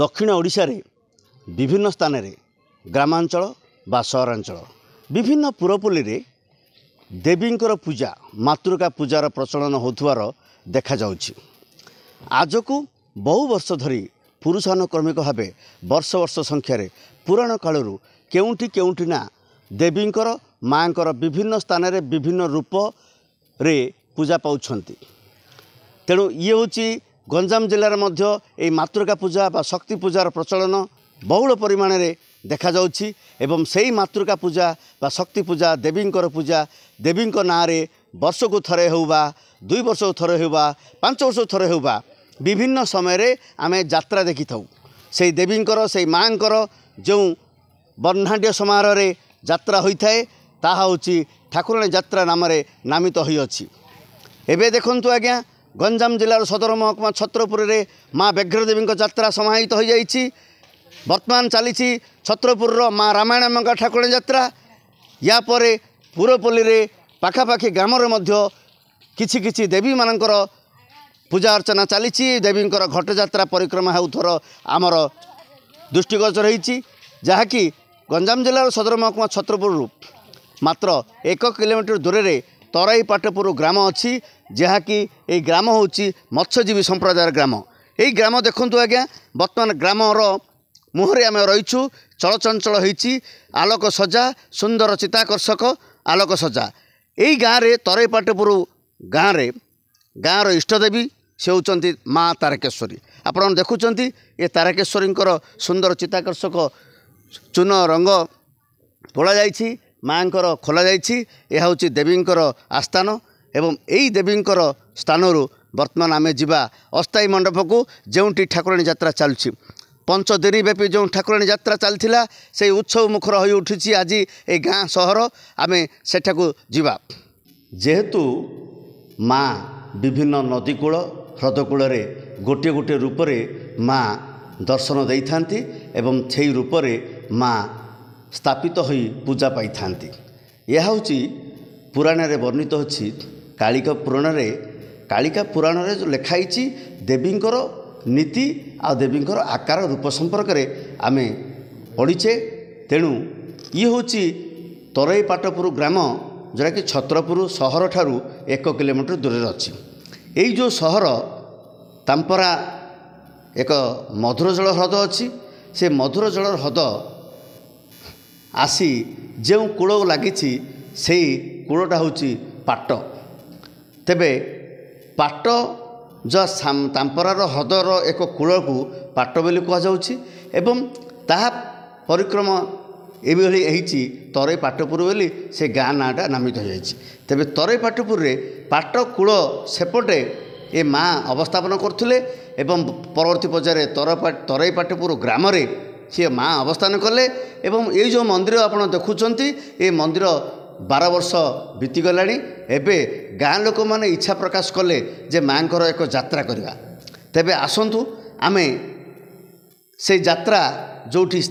दक्षिण ओडिशा रे विभिन्न स्थान रे ग्रामांचल बा सहरांचल विभिन्न पुरपल्ली रे देवींकर पूजा मातृका पूजार प्रचलन होथुवार देखा जाउछि। आज को बहु वर्ष धरी पुरुषानुक्रमिक भाव वर्ष वर्ष संख्यार पुराण कालरू केउंठी केउंठी ना देवींकर माँकर विभिन्न स्थान रे विभिन्न रूप रे पूजा पाउछंती। तेणु ये होची गंजाम जिलार मध्य ए मातृका पूजा बा शक्ति पूजार प्रचलन बहुल परिमाण रे देखा जाउछि एवं सेही मातृका पूजा बा शक्ति पूजा देवींकर पूजा देवींक नाँ रे वर्ष को थरे होबा 2 वर्ष को थरे होबा 5 वर्ष को थरे होबा विभिन्न समय रे आमे यात्रा देखि थाउ। सेही देवींकर सेही माँकर जो बर्णाढ्य समारोह रे यात्रा होई थाए ताहा होची ठाकुराणी यात्रा नाम रे नामित होई अछि। एबे देखंतु आज्ञा गंजाम जिलार सदर महकुमा छत्रपुर रे माँ व्याघ्रदेवी यात्रा समाहित हो जाइछि। वर्तमान चली छत्रपुर माँ रामायण ठाकुराणी यात्रा या परे पुरपल्ली रे पाखापाखि ग्राम रे मध्य किछि किछि देवी मानकर पूजा अर्चना चली देवींकर घट यात्रा परिक्रमा हेउथर आमर दृष्टिगोचर होइछि जहाँकि गंजाम जिलार सदर महकुमा छत्रपुर मात्र 1 किलोमीटर दूर रे तराई पाटपुर ग्राम अच्छी जहाँकि ये ग्राम होची मत्स्यजीवी संप्रदायर ग्राम। यही ग्राम देखंतु आज्ञा वर्तमान ग्रामर मुहरे आम रहीचु चलचंचल होइछि आलोक सजा सुंदर चित्ताकर्षक आलोक सजा। यही गाँव रे तराई पाटपुर गाँव इष्टदेवी से होचंती माँ तारकेश्वरी। आपण देखुचंती ये तारकेश्वरी सुंदर चित्ताकर्षक चून रंग बोला जाइछि माँकर खोल जाइछि। यह होची देवींकर आस्थान एवं यही देवींकर स्थानरू वर्तमान आमे जिबा अस्थायी मंडप को जोंटी ठाकुराणी यात्रा चलुछि 5 दिन व्यापी जो ठाकुराणी यात्रा चलथिला से उत्सव मुखर हो उठिछि। आज ए गाँ सहर आमे सेठाकू जिबा जेहेतु माँ विभिन्न नदीकूल ह्रदकूल रे गोटे गोटे रूप रे माँ दर्शन देई थांती एवं सेही रूप रे माँ स्थापित हो पूजा पाई थांती। यह होची पुराण रे वर्णित होछि कालिका पुराण रे जो लिखाई देवींकर नीति आ देवींकर आकार रूप संपर्क रे आमे पढ़ीचे। तेणु ये होची तराई पाटपुर ग्राम जोरा कि छत्रपुर सहर ठारू 1 किलोमीटर दूर रे अछि। एई जो सहर तांपरा एक मधुर जल ह्रद अच्छी से मधुर जल ह्रद आसी जो कूल लगी से कूलटा हूँ पाट। तेबे पाट जो तांपरार ह्रदर एक कूल को पाट बोली कहुच्छी एवं ताहा परिक्रम ये तराई पाटपुर बोली से गाँ नाटा नामित हो जाए। तेबे तराई पाटपुर रे पाट कूल सेपटे ये माँ अवस्थापन करथुले एवं परवर्ती पर्याय तराई पाटपुर ग्राम रे सी माँ अवस्थान कले एवं ये जो मंदिर आपड़ देखुंत ये मंदिर 12 वर्ष बीतीगला। एबे गाँ लोक मैंने इच्छा प्रकाश कले जे माँ एक यात्रा करवा। तेबे आसतु आमे से यात्रा जोठी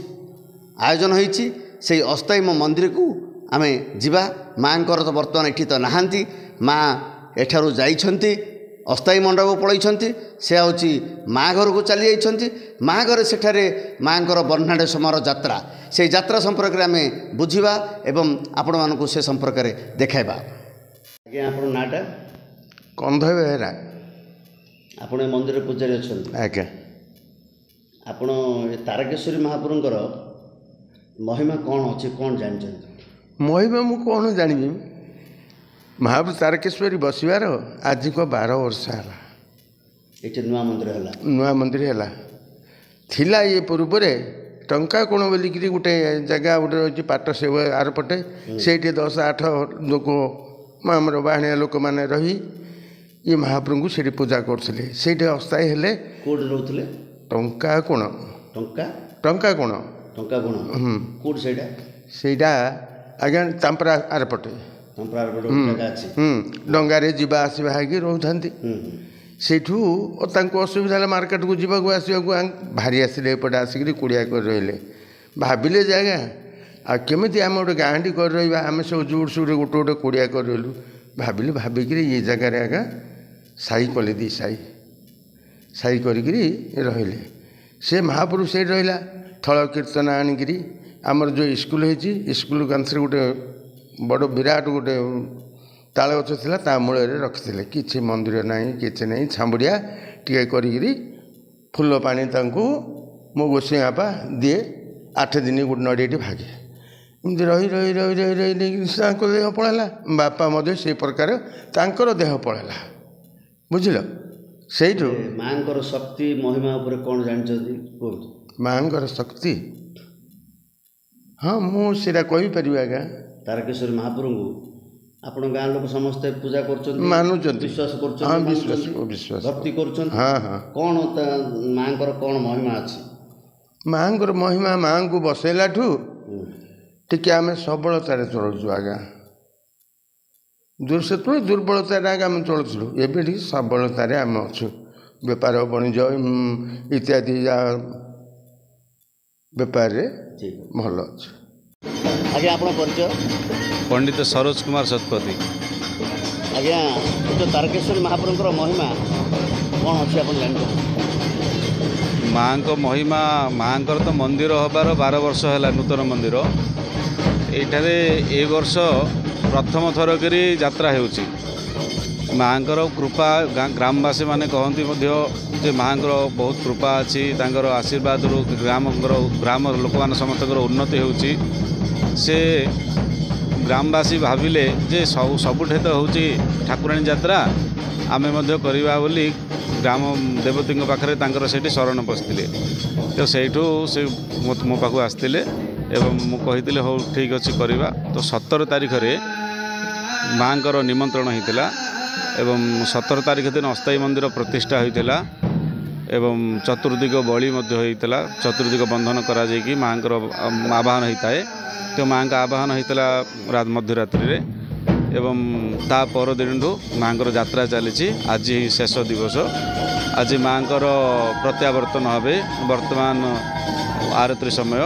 आयोजन होइछि से अस्थायी मंदिर को आमे जिबा। माँ तो बर्तमान एठी तो नहांती माँ एठारु जाइछंती अस्थायी मंडप पलैछंती से होची माँ घर को चली जाइछंती। माँ घर सेठारे माँकर बर्णाढ्य समारोह यात्रा से यात्रा संपर्क में आमे बुझिबा एवं आपण मानकु से संपर्क में देखाइबा। आज्ञा आपण नाटा कंधय बेहेरा आपण मंदिर पूजारी अछंती। आज्ञा आपण तारकेश्वरी महाप्रभुंकर महिमा कौन अच्छे कौन जानते? महिमा मु कौन जानी महाप्रभु तारकेश्वरी बसवार आज को 12 वर्ष है। ये नुआ मंदिर है थिला ये पूर्व टंका कोण बोलिकी गोटे जगह गोटे रही पाट सेव आर पटे से 10-8 लोक आमर बाहणिया लोक मैंने रही ये महाप्रभु से पूजा करते से अस्थायी हेले रोते टंका कोण टंका कोण ସେଇଟା ଆଜ୍ଞା ତାମ୍ପରା ଆରପଟେ ଡଙ୍ଗାରେ ଯିବା ଆସିବା ହେଇକି ରହୁଥାନ୍ତି। ସେଇଠୁ ତାଙ୍କୁ ଅସୁବିଧା ହେଲା ମାର୍କେଟକୁ ଯିବାକୁ ଆସିବାକୁ ଭାରି ଆସିଲେ ଏପଟେ ଆସିକିରି କୁଡ଼ିଆ କରି ରହିଲେ। ଭାବିଲେ ଯେ ଆଜ୍ଞା ଆଉ କେମିତି ଆମେ ଗୋଟେ ଗାଁଟି କରି ରହିବା ଆମେ ସବୁ ଜୁଡ଼ ସୁଡ଼ରେ ଗୋଟେ ଗୋଟେ କୁଡ଼ିଆ କରି ରହିଲୁ। ଭାବିକିରି ଏ ଜାଗାରେ ଆଜ୍ଞା ସାହି କଲେ ଦି ସାହି କରିକିରି ରହିଲେ। से महाप्रभु से रहा थल कीर्तन आणिकी आमर जो स्कूल होती स्कूल कांथरे गोटे बड़ विराट गोटे ताल गछ था मूल रखिले कि मंदिर ना कि ना छामुड़िया टे करी फूल पानी मो गोसाई बापा दिए 8 दिन गोटे नड़िया भागे एमती रही रही रही रही रही रही देह पलैला बापा मध्य से प्रकार तांकर देह पलैला बुझिल से माँ शक्ति महिमा कौन जानते माँ शक्ति हाँ मुझे कहीपर आज्ञा तारकेश्वरी महाप्रभु को आपण गाँव लोक समस्ते पूजा कर मानुंट विश्वास कर हाँ विश्वास विश्वास भक्ति कर हाँ हाँ कौन माँ कौन महिमा अच्छी माँ महिमा माँ को बसैला टी आम सबलतार चलुचु आज्ञा से दुर्बलतार आगे आम चलुलु एवं ठीक सबलतार आम अच्छु बेपार वाणिज्य इत्यादि बेपार भल अच्छे आज्ञा आप परिचय पंडित सरोज कुमार शतपथी आज्ञा जो तारकेश्वरी महाप्रभुଙ୍କର महिमा कौन अच्छी आप जानते माँ को महिमा माँ तो मंदिर हबार 12 वर्ष है नूतन मंदिर एठारे ए वर्ष प्रथम थर करी यात्रा होची माँ कृपा ग्रामवासी माने कहती जे माँ बहुत कृपा अच्छी तांकर आशीर्वाद ग्राम लोक मान समस्त उन्नति होची से ग्रामवासी भाविले जे सबुठे तो होची ठाकुराणी यात्रा आमे मध्य करवा बोली ग्राम देवती पाखे तांकर सेठी शरण पशिले तो सेठू से मो पाखु आसते एवं मु कही हो ठीक अच्छे करवा तो 17 तारीख रे माँ निमंत्रण होता एवं 17 तारीख दिन अस्थायी मंदिर प्रतिष्ठा होता एवं चतुर्दिग बलि होता चतुर्दिग बंधन करा जायकि माँ आवाहन होता है तो माँ का आवाहन होता मध्यरात्रि एवं ता पर दिन माँ यात्रा चली आज शेष दिवस आज माँ प्रत्यावर्तन हे वर्तमान आरती समय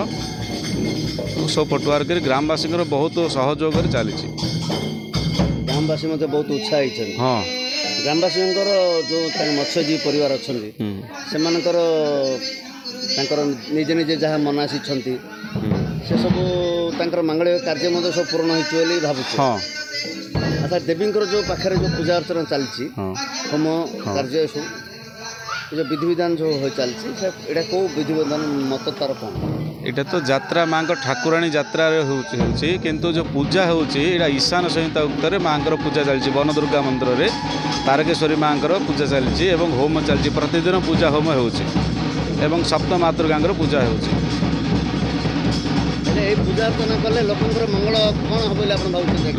सब पटुआर कर ग्रामवासी बहुत सहयोग चली ग्रामवासी बहुत उत्साहित हाँ ग्रामवासी जो मत्स्यजीवी परिवार अच्छा से निजे निजे जहाँ मनासी से सब मांगलिक कार्य सब पूर्ण हो भावुँ हाँ अच्छा देवी जो पाखे जो पूजा अर्चना चलती होम कार्य सब जो विधि विधान जो हो चलती कौ विधि विधान मत तार कौन इटा तो यात्रा माँ ठाकुराणी यात्रा किंतु जो पूजा होची ईशान संहिता उत्तर माँ पूजा चलती वन दुर्गा मंदिर रे तारकेश्वरी माँ पूजा चलती होम चलती प्रतिदिन पूजा होम हो सप्त मातृगा पूजा हो पूजा अर्चना कले लोकंर मंगल कौन हम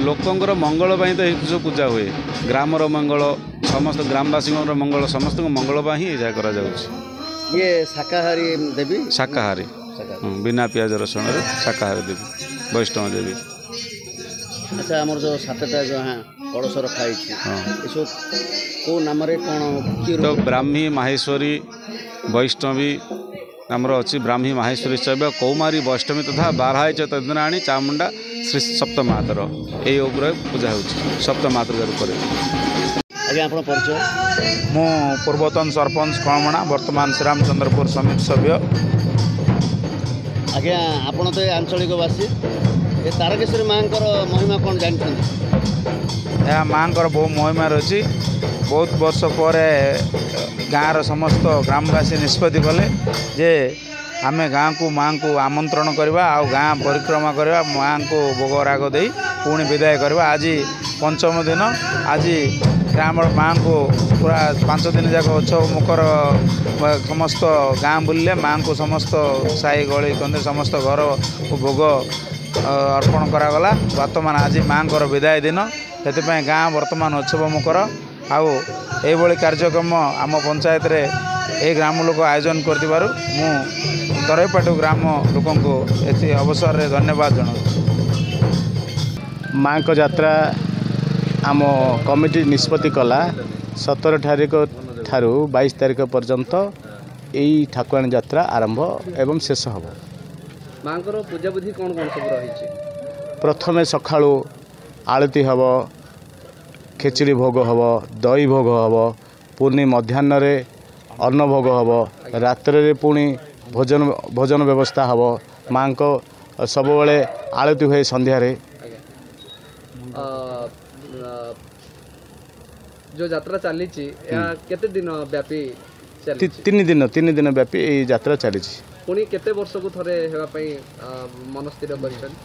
लोकंर मंगल तो सब पूजा हुए ग्रामर मंगल समस्त ग्रामवासी मंगल समस्त मंगल ही यह करा ये शाकाहारी देवी शाकाहारी बिना प्याज रसुण शाकाहारी देवी वैष्णव देवी अच्छा आमर जो 7टा जो हाँ कलश रखाई कौ नाम कौन तो ब्राह्मी माहेश्वरी वैष्णवी आमर अच्छी ब्राह्मी माहेश्वरी शैव कौमारी वैष्णवी तथा बारहाय चतुर्दिनाणी चामुंडा श्री सप्तमातर ये पूजा हो सप्तमातृका रूप आज्ञा आप परिचय मो पूर्वतन सरपंच कणमणा वर्तमान श्रीरामचंद्रपुर समिति सभ्य आज्ञा आपण तो आंचलिकवासी ये तारकेश्वरी माँ महिमा कौन जानते यह माँ बहु महिमा रही बहुत वर्ष पर गाँव समस्त ग्रामवासी निष्पत्ति कले जे आम गाँ को माँ को आमंत्रण करवा आ गाँ परिक्रमा करवा माँ को भोगराग दे पुणी विदाय करवा आज पंचम दिन आज ग्राम माँ को पूरा 5 दिन जाक उत्सव मुखर समस्त गाँ बुलिले माँ को समस्त साई गली कंदे समस्त घर भोग अर्पण करागला वर्तमान आज माँ विदाय दिन से गाँ वर्तमान उत्सव मुखर आउ ये कार्यक्रम आम पंचायत रे ए ग्राम लोक आयोजन कर दरईपाटू ग्राम लोक ये अवसर रे धन्यवाद जनाऊँ। माँ को यात्रा आम कमिटी निष्पत्ति कला 17 तारीख ठारू 22 तारीख पर्यंत यही ठाकुराणी यात्रा आरंभ एवं शेष हम माँ पूजा विधि कौन कौन सब रही प्रथमे सकाळू आरती हम खेचुड़ी भोग हम दही भोग हम पुणी मध्याह्न अन्न भोग हम रात्र पुणी भोजन व्यवस्था हम माँ को सब आलती हुए संध्यारे जो यात्रा चली केते दिन व्यापी तीन दिन व्यापी ये यात्रा चली पुणी केते वर्ष को थरे हेबा पई मन स्थिर करिसन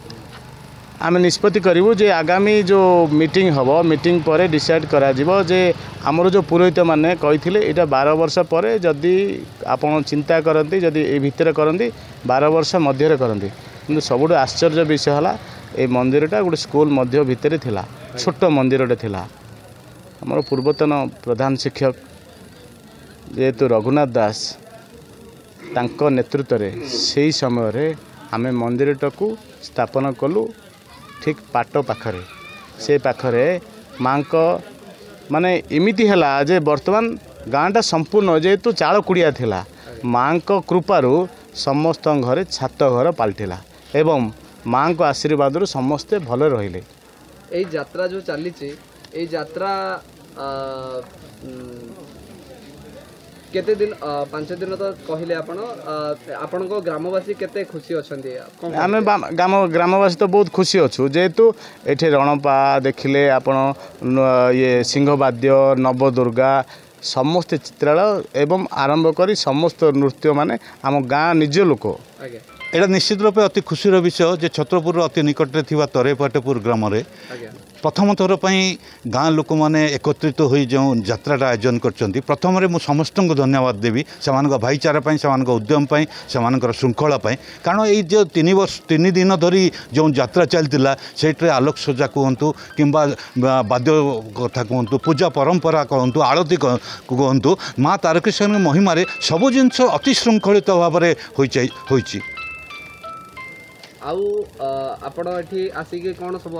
आम निष्पत्ति करूँ जे आगामी जो मीटिंग हम मीटिंग पर डिसाइड करा जिवो जे आमर जो पुरोहित माने कही यहाँ 12 वर्ष पर जदि आपण चिंता करती जदि ये भितर करती 12 वर्ष मध्य करती कि सबुठ आश्चर्य विषय है ये मंदिरटा गोटे स्कूल मध्य भितर थिला छोट मंदिरटे थिला आमर पूर्वतन प्रधान शिक्षक जेहेतु रघुनाथ दास तांको नेतृत्व रे से समय आम मंदिरटा स्थापन कलु ठीक पाट पाखरे से पाखरे माँ को माने इमिति हैला जे वर्तमान गाँटा संपूर्ण जेहेतु चाल कुड़िया थिला माँ को कृपारू समस्त घरे छात घर पलटिला एवं माँ को आशीर्वाद समस्ते भल रहिले। एई यात्रा जो चली एई यात्रा केते दिन 5 दिन तो कहले आपण को ग्रामवासी केते खुशी अछंदी आमे ग्रामवासी तो बहुत खुशी अच्छु जेहेतु एठे रणपा देखिले आपण ये सिंहवाद्य नवदुर्गा समस्त चित्रालय एवं आरंभ करी समस्त नृत्य माने आम गाँ निज लोक एटा निश्चित रूपे अति खुशीर विषय जे छत्रपुर अति निकट में तरेपाटेपुर ग्राम प्रथम थर पर गाँ लोक मैंने एकत्रित हो जो यात्रा आयोजन कर प्रथम मुझे समस्त को धन्यवाद देवी से भाईचारा से उद्यम से श्रृंखला कारण ये जो 3 दिन धरी जो यात्रा चलता से आलोक सजा कहतु कि वाद्य कथा कहतु पूजा परंपरा कहतु आरती कहतु माँ तारकेश्वरी महिमार सब जिनस अति श्रृंखलित भाव में होइछि। आउ आपण एठी आसिके कोन सब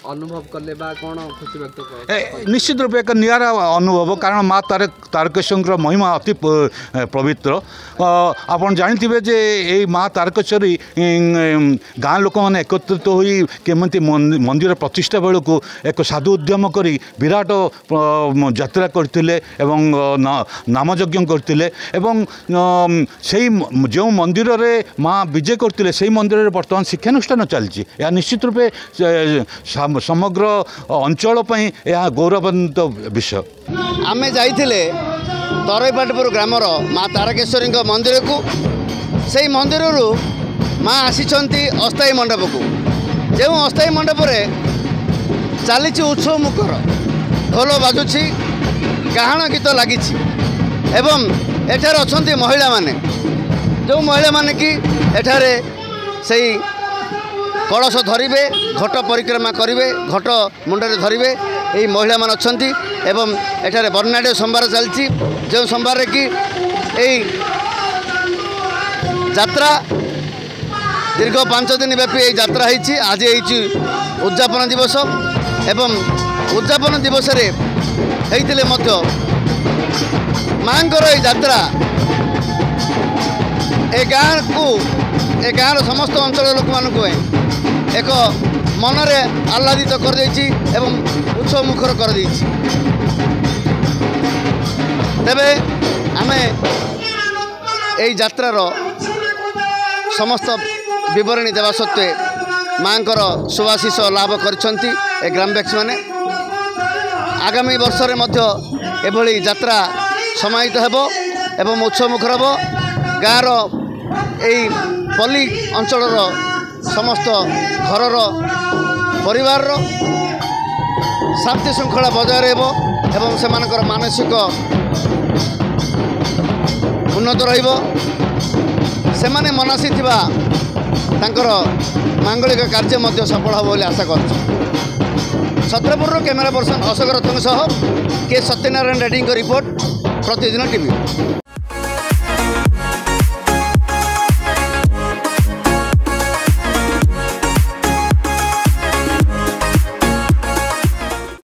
अनुभव करले बा कोन खुशी व्यक्त कर निश्चित रूप एक नियारा अनुभव कारण माँ तारकेश्वरी महिमा अति पवित्र आपण जानिथिबे जे ए माँ तारकेश्वरी गाँ लोक मैंने एकत्रित होई केमती मंदिर प्रतिष्ठा बेलू को एक साधु उद्यम करी विराट यात्रा करथिले एवं नामयज्ञ करथिले एवं सेही जो मंदिर रे माँ विजय करथिले सेही मंदिर रे वर्तमान शिक्षानुष्ठान चलती यह निश्चित रूपे समग्र अंचल यह गौरवान्वित विषय। आम जाइए तरेपाटपुर ग्रामर माँ तारकेश्वरी मंदिर को से मंदिर माँ आसी अस्थायी मंडप को जो अस्थायी मंडप चली उत्सव मुखर ढोल बाजुची गाहन गीत लगी एवं एठार अच्छा महिला माने जो महिला माने कि एठारे से कलश धरिबे घट परिक्रमा करिवे घट मुंडरे धरिवे यही महिला मान अच्छी एवं एठारे बर्नाडे सोमवार चलती जो सोमवार कि यही यात्रा दीर्घ 5 दिन व्यापी यही यात्रा होती आज होती उद्यापन दिवस एवं उद्यापन दिवस होते माँकर यात्रा ए गाँ को ए गाँव समस्त अंचल लोक मानक एक मनरे आह्लादित कर देछि एवं उत्सव मुखर कर देछि। तेबे आमे एई यात्रार समस्त विवरणी देवा सत्वे माँकर सुभाशिष लाभ करिसंती ए ग्रामवासी माने आगामी वर्ष रे मध्य एभली यात्रा समाहित हेबो एवं उत्सव मुखर हेबो गाँर एई पल्ली अंचल समस्त घर परिवार शांति श्रृंखला बजाय एवं से मानसिक उन्नत से मनासी मांगलिक कार्य सफल हो आशा कर छत्रपुर कैमेरा पर्सन अशोक रत्न सह के सत्यनारायण रेड्डी रिपोर्ट प्रतिदिन टीवी।